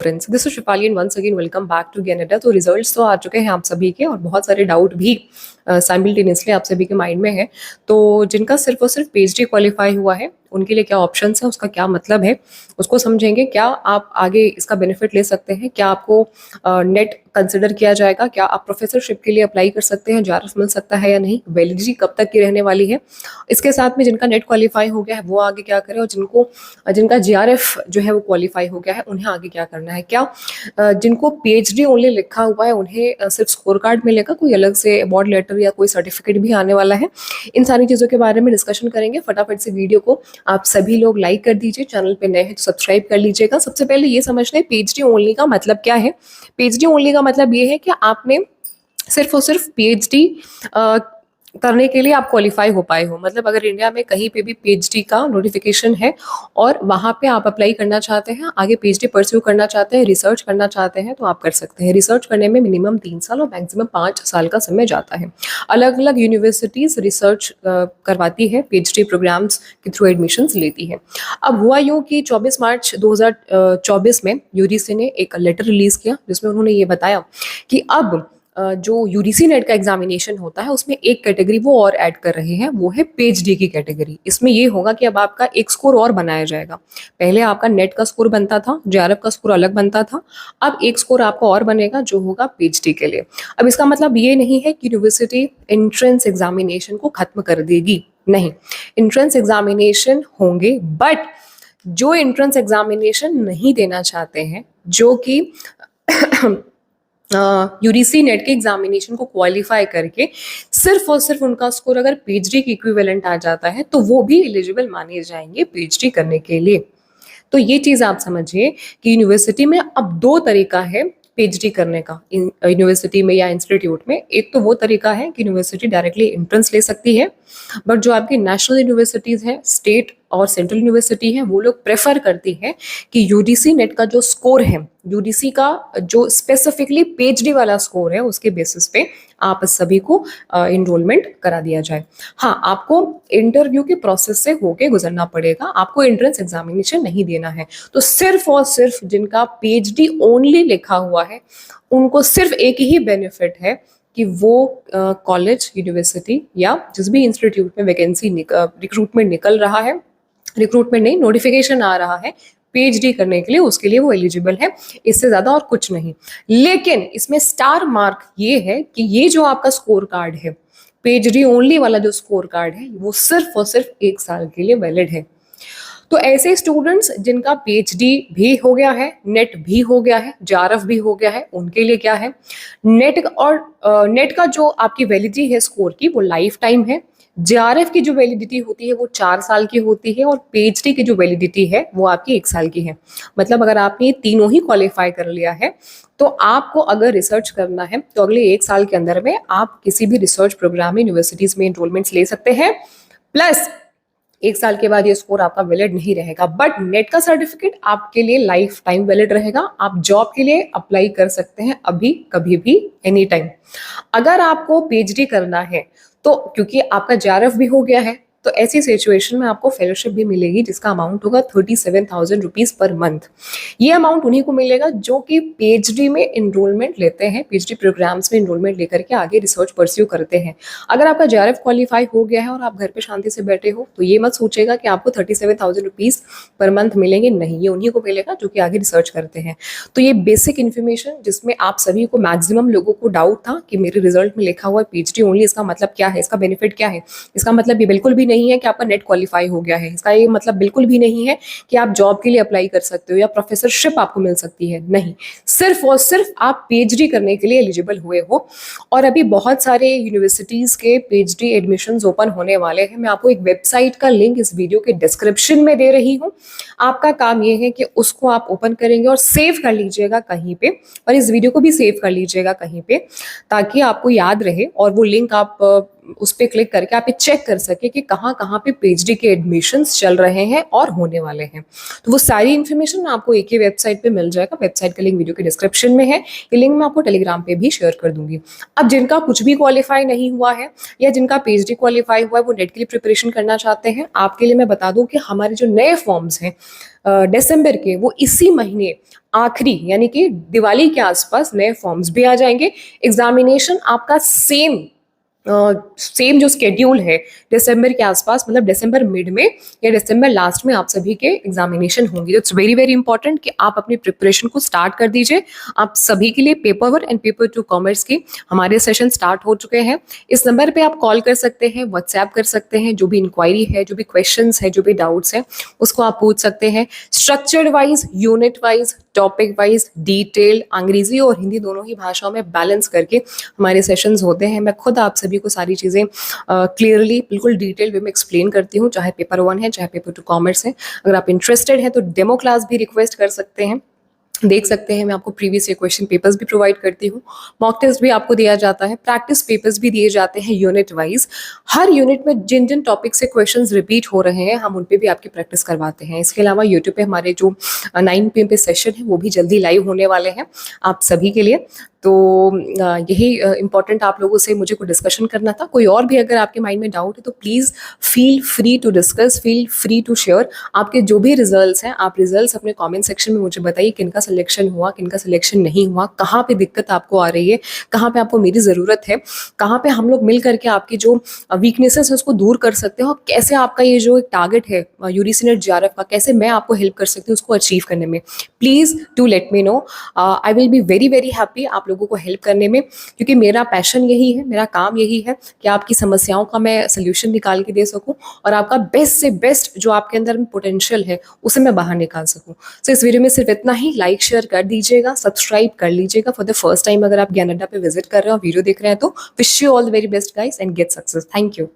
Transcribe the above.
Friends, this is Shifali and once again welcome back to Canada. तो results तो आ चुके हैं आप सभी के और बहुत सारे डाउट भी साइमल्टेनियसली आप सभी के माइंड में है। तो जिनका सिर्फ और सिर्फ पीएचडी क्वालिफाई हुआ है उनके लिए क्या ऑप्शंस है, उसका क्या मतलब है, उसको समझेंगे। क्या आप आगे इसका बेनिफिट ले सकते हैं, क्या आपको नेट कंसिडर किया जाएगा, क्या आप प्रोफेसरशिप के लिए अप्लाई कर सकते हैं, जेआरएफ मिल सकता है या नहीं, वैलिडिटी कब तक की रहने वाली है। इसके साथ में जिनका नेट क्वालिफाई हो गया है वो आगे क्या करें, और जिनका जेआरएफ जो है वो क्वालिफाई हो गया है उन्हें आगे क्या करना है। क्या जिनको पीएचडी ओनली लिखा हुआ है उन्हें सिर्फ स्कोर कार्ड मिलेगा, कोई अलग से अवार्ड लेटर या कोई सर्टिफिकेट भी आने वाला है। इन सारी चीज़ों के बारे में डिस्कशन करेंगे। फटाफट से वीडियो को आप सभी लोग लाइक कर दीजिए, चैनल पे नए हैं तो सब्सक्राइब कर लीजिएगा। सबसे पहले ये समझ लें पीएचडी ओनली का मतलब क्या है। पीएचडी ओनली का मतलब ये है कि आपने सिर्फ और सिर्फ पीएचडी करने के लिए आप क्वालिफाई हो पाए हो। मतलब अगर इंडिया में कहीं पे भी पीएचडी का नोटिफिकेशन है और वहाँ पे आप अप्लाई करना चाहते हैं, आगे पीएचडी परस्यू करना चाहते हैं, रिसर्च करना चाहते हैं, तो आप कर सकते हैं। रिसर्च करने में मिनिमम 3 साल और मैक्सिमम 5 साल का समय जाता है। अलग अलग यूनिवर्सिटीज़ रिसर्च करवाती है, पीएचडी प्रोग्राम्स के थ्रू एडमिशन्स लेती है। अब हुआ यूँ कि 24 मार्च 2024 में यूजीसी ने एक लेटर रिलीज़ किया जिसमें उन्होंने ये बताया कि अब जो यूजीसी नेट का एग्जामिनेशन होता है उसमें एक कैटेगरी वो और ऐड कर रहे हैं, वो है पीएचडी की कैटेगरी। इसमें ये होगा कि अब आपका एक स्कोर और बनाया जाएगा। पहले आपका नेट का स्कोर बनता था, जेआरएफ का स्कोर अलग बनता था, अब एक स्कोर आपका और बनेगा जो होगा पीएचडी के लिए। अब इसका मतलब ये नहीं है कि यूनिवर्सिटी एंट्रेंस एग्जामिनेशन को खत्म कर देगी, नहीं, एंट्रेंस एग्जामिनेशन होंगे, बट जो एंट्रेंस एग्जामिनेशन नहीं देना चाहते हैं, जो कि यूजीसी नेट के एग्जामिनेशन को क्वालिफाई करके सिर्फ और सिर्फ उनका स्कोर अगर पीएचडी की इक्विवेलेंट आ जाता है तो वो भी एलिजिबल माने जाएंगे पीएचडी करने के लिए। तो ये चीज़ आप समझिए कि यूनिवर्सिटी में अब 2 तरीका है पीएचडी करने का यूनिवर्सिटी में या इंस्टीट्यूट में। एक तो वो तरीका है कि यूनिवर्सिटी डायरेक्टली एंट्रेंस ले सकती है, बट जो आपकी नेशनल यूनिवर्सिटीज़ हैं, स्टेट और सेंट्रल यूनिवर्सिटी है, वो लोग प्रेफर करती है कि यूजीसी नेट का जो स्कोर है, यूजीसी का जो स्पेसिफिकली पीएचडी वाला स्कोर है, उसके बेसिस पे आप सभी को इनरोलमेंट करा दिया जाए। हाँ, आपको इंटरव्यू के प्रोसेस से होके गुजरना पड़ेगा, आपको एंट्रेंस एग्जामिनेशन नहीं देना है। तो सिर्फ और सिर्फ जिनका पीएचडी ओनली लिखा हुआ है उनको सिर्फ एक ही बेनिफिट है कि वो कॉलेज, यूनिवर्सिटी या जिस भी इंस्टीट्यूट में वैकेंसी रिक्रूटमेंट निकल रहा है, रिक्रूटमेंट नहीं, नोटिफिकेशन आ रहा है पीएचडी करने के लिए, उसके लिए वो एलिजिबल है, इससे ज़्यादा और कुछ नहीं। लेकिन इसमें स्टार मार्क ये है कि ये जो आपका स्कोर कार्ड है, पीएचडी ओनली वाला जो स्कोर कार्ड है, वो सिर्फ और सिर्फ 1 साल के लिए वैलिड है। तो ऐसे स्टूडेंट्स जिनका पीएचडी भी हो गया है, नेट भी हो गया है, जेआरएफ भी हो गया है, उनके लिए क्या है, नेट का जो आपकी वैलिडिटी है स्कोर की वो लाइफ टाइम है। जेआरएफ की जो वैलिडिटी होती है वो 4 साल की होती है और पीएचडी की जो वैलिडिटी है वो आपकी 1 साल की है। मतलब अगर आपने तीनों ही क्वालिफाई कर लिया है तो आपको अगर रिसर्च करना है तो अगले 1 साल के अंदर में आप किसी भी रिसर्च प्रोग्राम में यूनिवर्सिटीज में एनरोलमेंट्स ले सकते हैं। प्लस 1 साल के बाद ये स्कोर आपका वैलिड नहीं रहेगा, बट नेट का सर्टिफिकेट आपके लिए लाइफ टाइम वैलिड रहेगा। आप जॉब के लिए अप्लाई कर सकते हैं अभी, कभी भी, एनी टाइम। अगर आपको पीएचडी करना है तो क्योंकि आपका जेआरएफ भी हो गया है तो ऐसी सिचुएशन में आपको फेलोशिप भी मिलेगी जिसका अमाउंट होगा 37,000 रुपीज़ पर मंथ। ये अमाउंट उन्हीं को मिलेगा जो कि पीएचडी में इनरोलमेंट लेते हैं, पीएचडी प्रोग्राम्स में इनरोलमेंट लेकर के आगे रिसर्च परस्यू करते हैं। अगर आपका जेआरएफ क्वालिफाई हो गया है और आप घर पे शांति से बैठे हो तो ये मत सोचेगा कि आपको 37,000 रुपीज़ पर मंथ मिलेंगे, नहीं, ये उन्हीं को मिलेगा जो कि आगे रिसर्च करते हैं। तो ये बेसिक इन्फॉर्मेशन जिसमें आप सभी को, मैक्सिमम लोगों को डाउट था कि मेरे रिजल्ट में लिखा हुआ है पीएचडी ओनली, इसका मतलब क्या है, इसका बेनिफिट क्या है। इसका मतलब ये बिल्कुल भी नहीं है कि आपका नेट क्वालिफाई हो गया है, इसका ये मतलब बिल्कुल भी नहीं है कि आप जॉब के लिए अप्लाई कर सकते हो या प्रोफेसरशिप आपको मिल सकती है, नहीं, सिर्फ और सिर्फ आप पीएचडी करने के लिए एलिजिबल हुए हो। और अभी बहुत सारे यूनिवर्सिटीज़ के पीएचडी एडमिशन्स ओपन होने वाले हैं। मैं आपको एक वेबसाइट का लिंक इस वीडियो के डिस्क्रिप्शन में दे रही हूँ। आपका काम ये है कि उसको आप ओपन करेंगे और सेव कर लीजिएगा कहीं पे, और इस वीडियो को भी सेव कर लीजिएगा कहीं पे, ताकि आपको याद रहे और वो लिंक आप उस पर क्लिक करके आप ये चेक कर सके कि कहाँ कहाँ पे पीएचडी के एडमिशन्स चल रहे हैं और होने वाले हैं। तो वो सारी इन्फॉर्मेशन आपको एक ही वेबसाइट पे मिल जाएगा। वेबसाइट का लिंक वीडियो के डिस्क्रिप्शन में है, ये लिंक मैं आपको टेलीग्राम पे भी शेयर कर दूंगी। अब जिनका कुछ भी क्वालिफाई नहीं हुआ है या जिनका पीएचडी क्वालिफाई हुआ है, वो नेट के लिए प्रिपरेशन करना चाहते हैं, आपके लिए मैं बता दूं कि हमारे जो नए फॉर्म्स हैं दिसंबर के, वो इसी महीने आखिरी यानी कि दिवाली के आसपास नए फॉर्म्स भी आ जाएंगे। एग्जामिनेशन आपका सेम जो स्केड्यूल है दिसंबर के आसपास, मतलब दिसंबर मिड में या दिसंबर लास्ट में आप सभी के एग्जामिनेशन होंगे। इट्स वेरी वेरी इंपॉर्टेंट कि आप अपनी प्रिपरेशन को स्टार्ट कर दीजिए। आप सभी के लिए पेपर 1 एंड पेपर 2 कॉमर्स की हमारे सेशन स्टार्ट हो चुके हैं। इस नंबर पे आप कॉल कर सकते हैं, व्हाट्सएप कर सकते हैं, जो भी इंक्वायरी है, जो भी क्वेश्चंस है, जो भी डाउट्स हैं उसको आप पूछ सकते हैं। Structured wise, unit wise, topic wise, detail अंग्रेजी और हिंदी दोनों ही भाषाओं में बैलेंस करके हमारे सेशंस होते हैं। मैं खुद आप सभी को सारी चीज़ें क्लियरली बिल्कुल डिटेल वे में एक्सप्लेन करती हूँ, चाहे पेपर 1 है चाहे पेपर 2 कॉमर्स है। अगर आप इंटरेस्टेड हैं तो डेमो क्लास भी रिक्वेस्ट कर सकते हैं, देख सकते हैं। मैं आपको प्रीवियस ईयर क्वेश्चन पेपर्स भी प्रोवाइड करती हूँ, मॉक टेस्ट भी आपको दिया जाता है, प्रैक्टिस पेपर्स भी दिए जाते हैं यूनिट वाइज। हर यूनिट में जिन जिन टॉपिक से क्वेश्चंस रिपीट हो रहे हैं हम उन पे भी आपकी प्रैक्टिस करवाते हैं। इसके अलावा यूट्यूब पे हमारे जो 9 PM पे सेशन है वो भी जल्दी लाइव होने वाले हैं आप सभी के लिए। तो यही इंपॉर्टेंट आप लोगों से मुझे कोई डिस्कशन करना था। कोई और भी अगर आपके माइंड में डाउट है तो please feel free to discuss, feel free to share. आपके जो भी रिजल्ट्स हैं आप रिजल्ट्स अपने कमेंट सेक्शन में मुझे बताइए, किनका सिलेक्शन हुआ, किनका सिलेक्शन नहीं हुआ, कहाँ पे दिक्कत आपको आ रही है, कहाँ पे आपको मेरी ज़रूरत है, कहाँ पे हम लोग मिल करके आपकी जो वीकनेसेस है उसको दूर कर सकते हैं, और कैसे आपका ये जो एक टारगेट है यूजीसी नेट जेआरएफ का, कैसे मैं आपको हेल्प कर सकती हूँ उसको अचीव करने में। Please do let me know. I will be very very happy आप लोगों को हेल्प करने में, क्योंकि मेरा पैशन यही है, मेरा काम यही है कि आपकी समस्याओं का मैं सोल्यूशन निकाल के दे सकूं और आपका बेस्ट से बेस्ट जो आपके अंदर में पोटेंशियल है उसे मैं बाहर निकाल सकूं। तो इस वीडियो में सिर्फ इतना ही। लाइक शेयर कर दीजिएगा, सब्सक्राइब कर लीजिएगा फॉर द फर्स्ट टाइम अगर आप ज्ञान अड्डा पे विजिट कर रहे हो, वीडियो देख रहे हैं तो। Wish you all the very best guys and get success. Thank you.